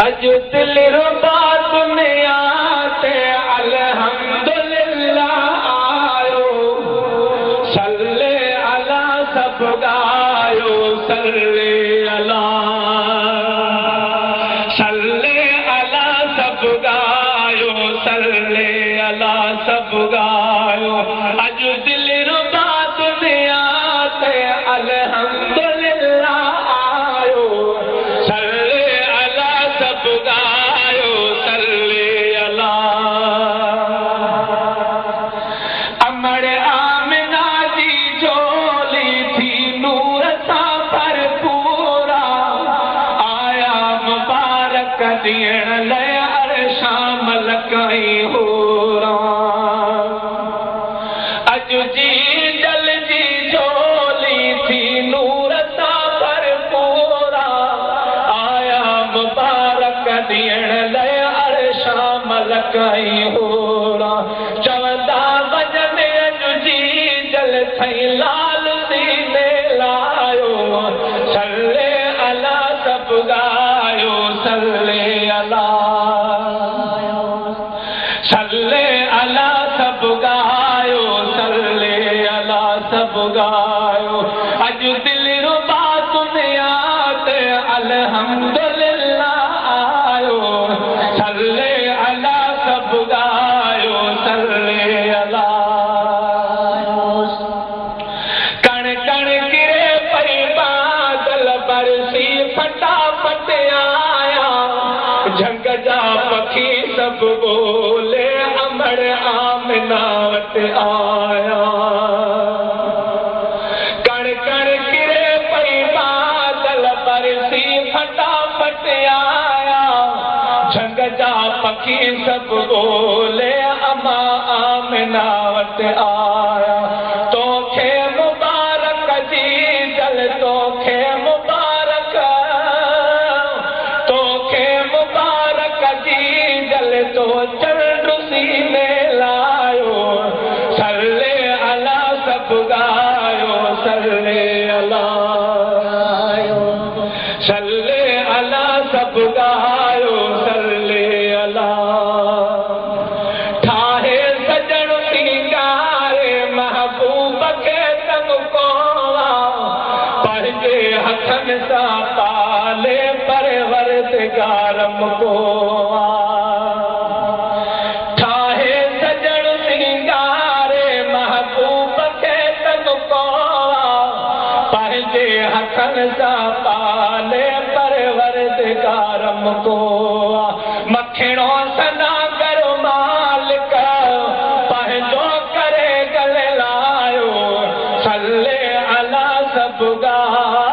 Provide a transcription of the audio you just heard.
अज दिल रुबा दुनिया ते अल्हम्दुलिल्लाह आयो, सल्ले अला सब गायो, सल्ले अला सब गायो, सल्ले अला सब गायो। अज दिल रुबा दुनिया ते अल्हम्दुलिल्लाह आयो, सल्ले अला सब गायो, सल्ले अला। अमर आमिना जी झोली थी नूर सा भरपूरा, आया मुबारक दियण ले शामल कई होरा। अज जी जल जी झोली थी नूर सा भरपूरा, आया मुबारक दियण ले शामल कई होरा। चवंदा वजन अज जी जल थई लाल सीने लायो, सल्ले अला सब गायो, सल्ले अला सल्ले अला सब गायो, सल्ले अला सब गायो। अज दिल रुबा दुनिया ते अल्हम्दुलिल्लाह आयो, सल्ले अला सब गायो, सल्ले अला। कण कण गिरे पई बादल बरसी फटाफट आया, झंग जा पखी सब बोले अमर आमिना वट आया। कण कण गिरे पई बादल बरसी फटाफट आया, झंग जा पखी सब बोले अमा आमिना वट आया। तोखे मुबारक जी जल, तोखे मुबारक, तोखे मुबारक जी जल, तो चंड सीने लायो, सल्ले अला सब गायो, सल्ले अला सल्ले अला सब गायो, सल्ले अला। ठाहे सजण सिंगारे महबूब के तन कोवा, पंहिंजे हथनि सां पाले परवरदिगार मुकोवा। ठाहे सजण सिंगारे महबूब के तन कोवा, पंहिंजे हथनि सां पाले परवरदिगार मुकोवा। मखिणो सना करो मालिक, पंहिंजो करे गले लायो, सल्ले अला सब गायो।